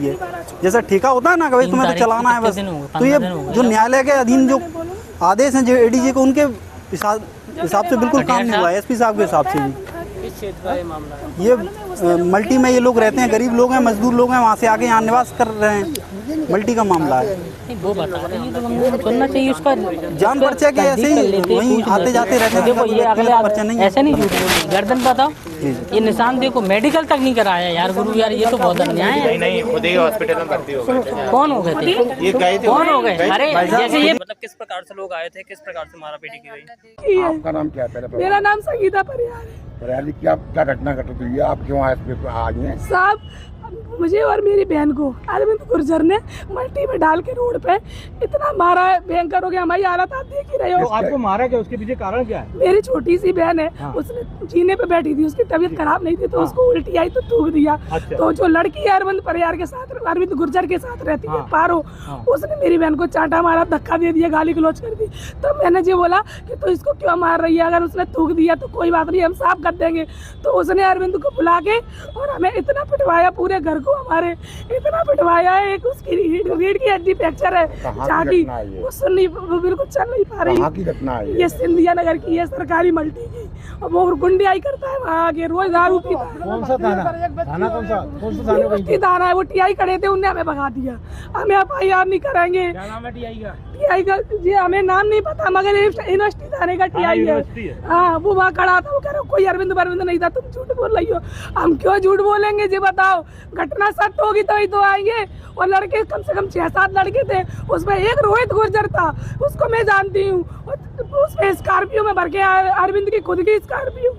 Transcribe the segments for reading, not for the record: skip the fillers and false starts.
है। जैसा ठेका होता है ना कि भाई तुम्हें तो चलाना है बस, तो ये जो न्यायालय के अधीन जो आदेश हैं जो एडीजी को, उनके हिसाब से बिल्कुल काम नहीं हुआ है। एसपी साहब के हिसाब से भी ये मल्टी में ये लोग रहते हैं, गरीब लोग हैं, मजदूर लोग हैं, वहाँ से आके यहाँ निवास कर रहे हैं। मल्टी का मामला है, वो बता रहे हैं, तो हमको सुनना चाहिए उसका जान पर्चा के ऐसे ही वहीं आते जाते रहते हैं। देखो ये अगले ऐसे नहीं झूठ बोलो, गर्दन बताओ, ये निशान देखो, मेडिकल तक नहीं कराया यार गुरु यार, ये तो बहुत अन्याय है। नहीं खुद ही हॉस्पिटल में भर्ती हो गए। कौन हो गए थे? ये गए थे। कौन हो गए? अरे जैसे ये मतलब किस प्रकार से लोग आए थे, किस प्रकार से मारा पीटी की गई? आपका नाम क्या है? मेरा नाम संगीता परिहार है। परिहार, क्या घटना घटित हुई है? आप क्यों आए हैं? साहब मुझे और मेरी बहन को अरविंद गुर्जर ने मल्टी में डाल के रोड पे इतना मारा है, भयंकर हो गया। हमारी हालत आप देख ही रहे हो। तो आपको मारा क्या, उसके पीछे कारण क्या है? मेरी छोटी सी बहन है, हाँ। उसने जीने पे बैठी थी, उसकी तबीयत खराब नहीं थी, तो हाँ। उसको उल्टी आई तो थूक दिया। अच्छा। तो जो लड़की है अरविंद परिहार के साथ, अरविंद गुर्जर के साथ रहती है, पारो, उसने मेरी बहन को चांटा मारा, धक्का दे दिया, गाली गलौज कर दी। तो मैंने जो बोला कि तो इसको क्यों मार रही है, अगर उसने थूक दिया तो कोई बात नहीं, हम साफ कर देंगे। तो उसने अरविंद को बुला के और हमें इतना पिटवाया, पूरे घर को हमारे इतना पिटवाया है। एक उसकी रीढ़ की हड्डी फ्रैक्चर है, जागी, वो सुन नहीं, वो बिल्कुल चल नहीं पा रही। कहाँ की घटना है ये सिंधिया नगर की है, सरकारी मल्टी की। और वो गुंडियाई करता है वहाँ आगे, रोज दारू पीता है। कौन सा थाना कौन सा थाना है? वो टीआई खड़े थे, उनने हमें भगा दिया। हमें FIR नहीं कराएंगे। क्या नाम है टीआई का? टीआई का जी हमें नाम नहीं पता, मगर यूनिवर्सिटी थाने का टीआई है। हाँ, वो वहाँ खड़ा था, वो कह रहा कोई अरविंद नहीं था, तुम झूठ बोल रही हो। हम क्यों झूठ बोलेंगे जी, बताओ। घटना सत्य होगी तो ही तो आएंगे। और लड़के कम से कम 6-7 लड़के थे, उसमें एक रोहित गुर्जर था, उसको मैं जानती हूँ। उसमें स्कॉर्पियो में भर के आए, अरविंद की खुद की स्कॉर्पियो,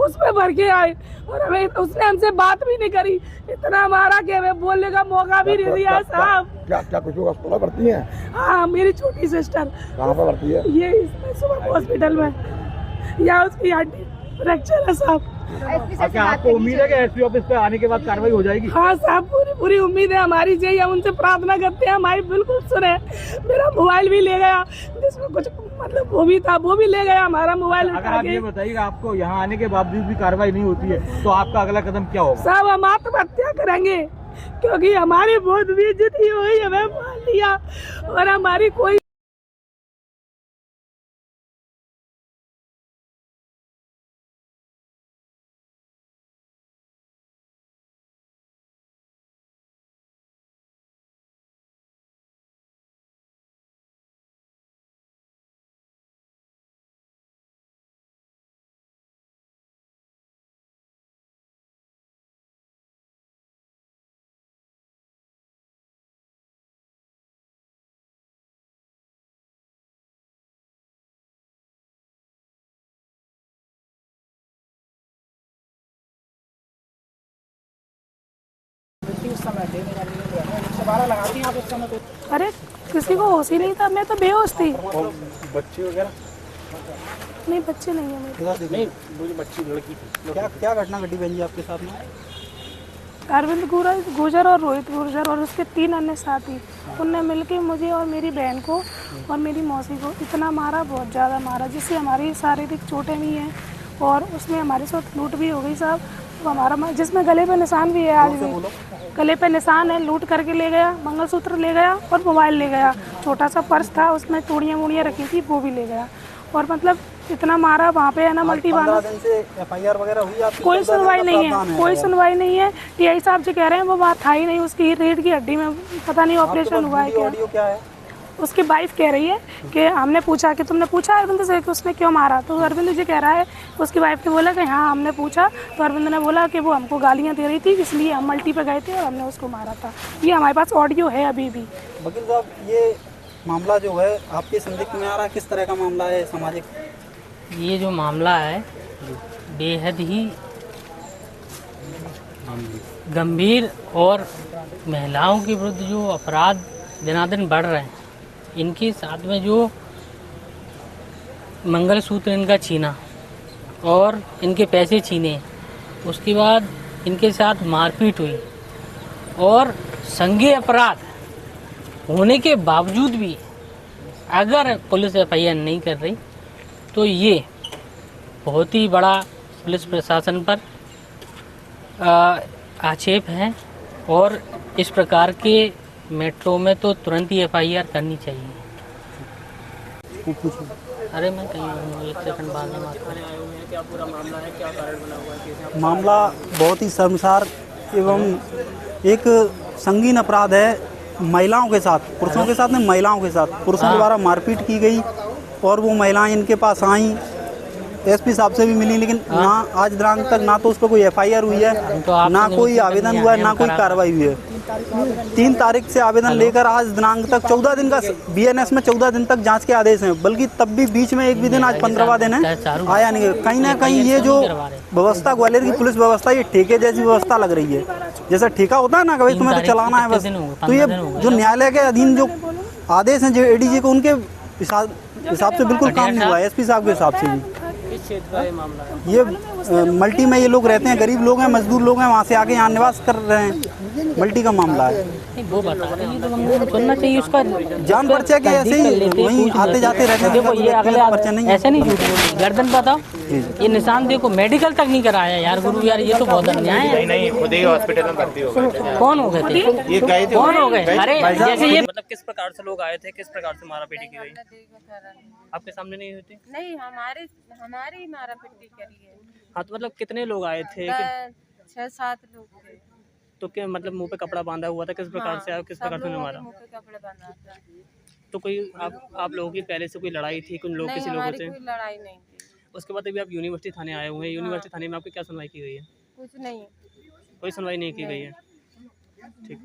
उसमें भर के आए। और हमें उसने हमसे बात भी नहीं करी, इतना मारा कि हमें बोलने का मौका भी नहीं दिया साहब। क्या कुछ अस्पताल भर्ती है? हाँ, मेरी छोटी सिस्टर। कहाँ पर भर्ती है? ये सुबह हॉस्पिटल में, या उसकी हड्डी फ्रैक्चर है साहब। क्या आपको उम्मीद है कि एसपी ऑफिस पे आने के बाद कार्रवाई हो जाएगी? हाँ साहब, पूरी उम्मीद है हमारी, चाहिए। हम उनसे प्रार्थना करते हैं हमारी बिल्कुल सुने। मेरा मोबाइल भी ले गया, जिसमें कुछ मतलब वो भी था, वो भी ले गया हमारा मोबाइल। अगर आप ये बताइएगा, आपको यहाँ आने के बावजूद भी कार्रवाई नहीं होती है तो आपका अगला कदम क्या होगा? साहब हम आत्महत्या करेंगे, क्योंकि हमारी बहुत बेइज्जती हुई, हमें मान लिया और हमारी कोई अरे किसी को होश ही नहीं था, मैं तो बेहोश थी। बच्चे वगैरह? नहीं, बच्चे नहीं है मेरे। नहीं, मुझे बच्ची लड़की थी। क्या घटना घटी बहन जी आपके साथ में? अरविंद गुर्जर और रोहित गुर्जर और उसके 3 अन्य साथी, उनने मिलके मुझे और मेरी बहन को और मेरी मौसी को इतना मारा, बहुत ज़्यादा मारा, जिससे हमारी शारीरिक चोटें भी हैं और उसमें हमारे साथ लूट भी हो गई साहब। तो हमारा जिसमें गले पे निशान भी है, आज भी गले पे निशान है। लूट करके ले गया, मंगलसूत्र ले गया और मोबाइल ले गया। छोटा सा पर्स था, उसमें चूड़ियाँ रखी थी, वो भी ले गया। और मतलब इतना मारा वहाँ पे है ना, मल्टी वाला। FIR वगैरह हुई आपकी? कोई सुनवाई नहीं है, कोई सुनवाई नहीं है। टीआई साहब जो कह रहे हैं वो बात था ही नहीं, उसकी रीढ़ की हड्डी में पता नहीं ऑपरेशन हुआ है क्या है। उसकी वाइफ कह रही है कि हमने पूछा कि तुमने पूछा अरविंद से कि उसने क्यों मारा, तो अरविंद जी कह रहा है, उसकी वाइफ ने बोला कि हाँ हमने पूछा, तो अरविंद ने बोला कि वो हमको गालियाँ दे रही थी, इसलिए हम मल्टी पे गए थे और हमने उसको मारा था। ये हमारे पास ऑडियो है अभी भी। वकील साहब, ये मामला जो है आपके संदिग्ध में आ रहा है, किस तरह का मामला है सामाजिक? ये जो मामला है बेहद ही गंभीर और महिलाओं के विरुद्ध जो अपराध दिनादिन बढ़ रहे हैं, इनके साथ में जो मंगलसूत्र इनका छीना और इनके पैसे छीने, उसके बाद इनके साथ मारपीट हुई और संज्ञेय अपराध होने के बावजूद भी अगर पुलिस FIR नहीं कर रही तो ये बहुत ही बड़ा पुलिस प्रशासन पर आक्षेप है और इस प्रकार के मेट्रो में तो तुरंत ही FIR करनी चाहिए। अरे मैं कहीं हूँ, 1 सेकंड बाद में बात करें। क्या पूरा मामला है, क्या कारण बना हुआ है? मामला बहुत ही शर्मसार एवं एक संगीन अपराध है। महिलाओं के साथ, पुरुषों के साथ नहीं, महिलाओं के साथ पुरुषों द्वारा मारपीट की गई और वो महिलाएं इनके पास आई, SP साहब से भी मिली, लेकिन ना आज दिनांक तक ना तो उस पर कोई FIR हुई है, ना कोई आवेदन हुआ है, ना कोई कार्रवाई हुई है। 3 तारीख से आवेदन लेकर आज दिनांक तक 14 दिन का BNS में 14 दिन तक जांच के आदेश हैं, बल्कि तब भी बीच में एक भी दिन, आज 15वां दिन है, आया नहीं। कहीं ना कहीं ये जो व्यवस्था ग्वालियर की पुलिस व्यवस्था, ये ठेके जैसी व्यवस्था लग रही है। जैसा ठेका होता है ना, कभी तुम्हें तो चलाना है बस, तो ये जो न्यायालय के अधीन जो आदेश हैं, जो ADG को, उनके हिसाब से बिल्कुल काम नहीं हुआ है। SP साहब के हिसाब से भी ये मल्टी में ये लोग रहते हैं, गरीब लोग हैं, मजदूर लोग हैं, वहाँ से आके यहाँ निवास कर रहे हैं। मल्टी का मामला है। वो बता रहे हैं तो हमको सुनना चाहिए उसका। जान पर्चा के ऐसे ही वहीं आते जाते रहते हैं। देखो ये अगले ऐसे नहीं झूठ बोली, गर्दन बताओ, ये निशान देखो, मेडिकल तक नहीं कराया यार गुरु, यार ये तो बहुत अन्याय है। नहीं, खुद ही हॉस्पिटल में भर्ती हो गए। कौन हो गए थे? ये गए थे। कौन हो गए? अरे जैसे ये मतलब किस प्रकार से लोग आए थे, किस प्रकार से मारा पीटी की गई? आपके सामने नहीं होती? नहीं, हमारी मारा पिटी करी है। हाँ, तो मतलब कितने लोग आए थे? 6-7 लोग थे। तो क्या मतलब मुंह पे कपड़ा बांधा हुआ था? किस प्रकार से आया, किस प्रकार से मारा? मुंह पे कपड़ा बांधा था। तो कोई आप लोगों की पहले से कोई लड़ाई थी कुछ लोग, किसी लोगों से? कोई लड़ाई नहीं थी। उसके बाद अभी आप यूनिवर्सिटी थाने आए हुए हैं, यूनिवर्सिटी थाने में आपकी क्या सुनवाई की गई है? कुछ नहीं, कोई सुनवाई नहीं की गई है। ठीक।